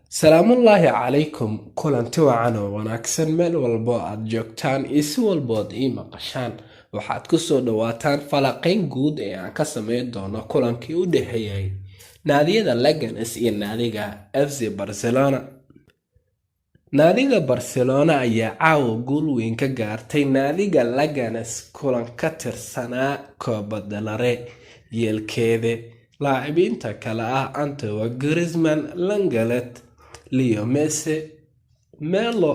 salaamullaahi calaykum kulanti wacan oo wanaagsan meel walbo aad joogtaan iyo si walbood ii maqashaan waxaad ku soo dhowaataan falanqayn guud ee aan ka samayn doono kulankii u dhexeeyay naadiyada Leganes iyo naadiga FC Barcelona. Naadiga Barcelona ayaa caawa guul weyn ka gaartay naadiga Leganes kulan ka tirsanaa Copa del Rey yeelkeeda. Laacibiinta kale ah Antoine Griezmann, Lenglet, Leo Messi, Melo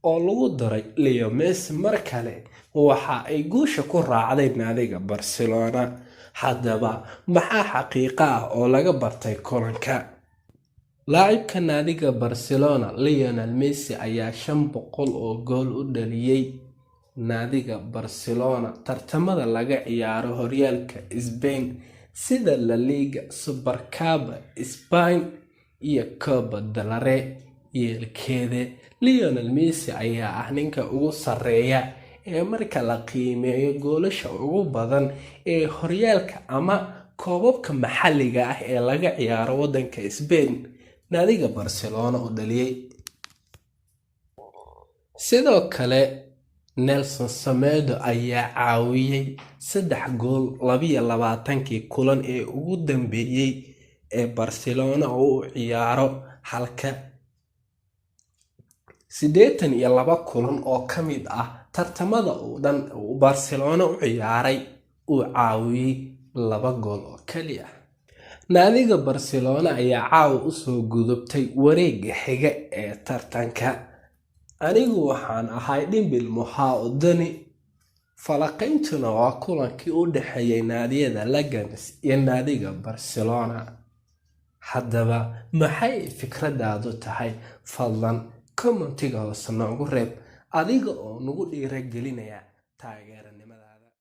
oo lagu daray Leo Messi mar kale waxa ay guusha ku raacday naadiga Barcelona. Haddaba maxaa xaqiiqo ah oo laga bartay kulanka? Laacibka naadiga Barcelona Lionel Messi ayaa 500 oo gool u dhaliyay naadiga Barcelona tartamada laga ciyaaro horyaalka Spain sida La Liga, Supercopa Spain iyo Copa del Rey yeelkeeda. Lionel Messi ayaa ah ninka ugu sarreeya ee marka la qiimeeyo goolasha ugu badan ee horyaalka ama koobabka maxalliga ah ee laga ciyaaro waddanka Spain naadiga Barcelona u dhaliyay. Sidoo kale Nelson Semedo ayaa caawiyay 3 gool 22 kulan ee ugu dambeeyay ee Barcelona oo u ciyaaro halka 82 kulan oo ka mid ah tartamada oo dhan uu Barcelona u ciyaaray uu caawiyay 2 gool oo kaliya. Naadiga Barcelona ayaa caawa u soo gudubtay wareegga xiga ee tartanka. Anigu waxaan ahay Dhimbil Mohaodani. Falanqayntuna waa kulankii u dhexeeyay naadiyada Leganes iyo naadiga Barcelona. Haddaba maxay fikradaadu tahay? Fadlan commentiga hoose noogu reeb adiga oo nagu dhiirigelinaya taageeranimada.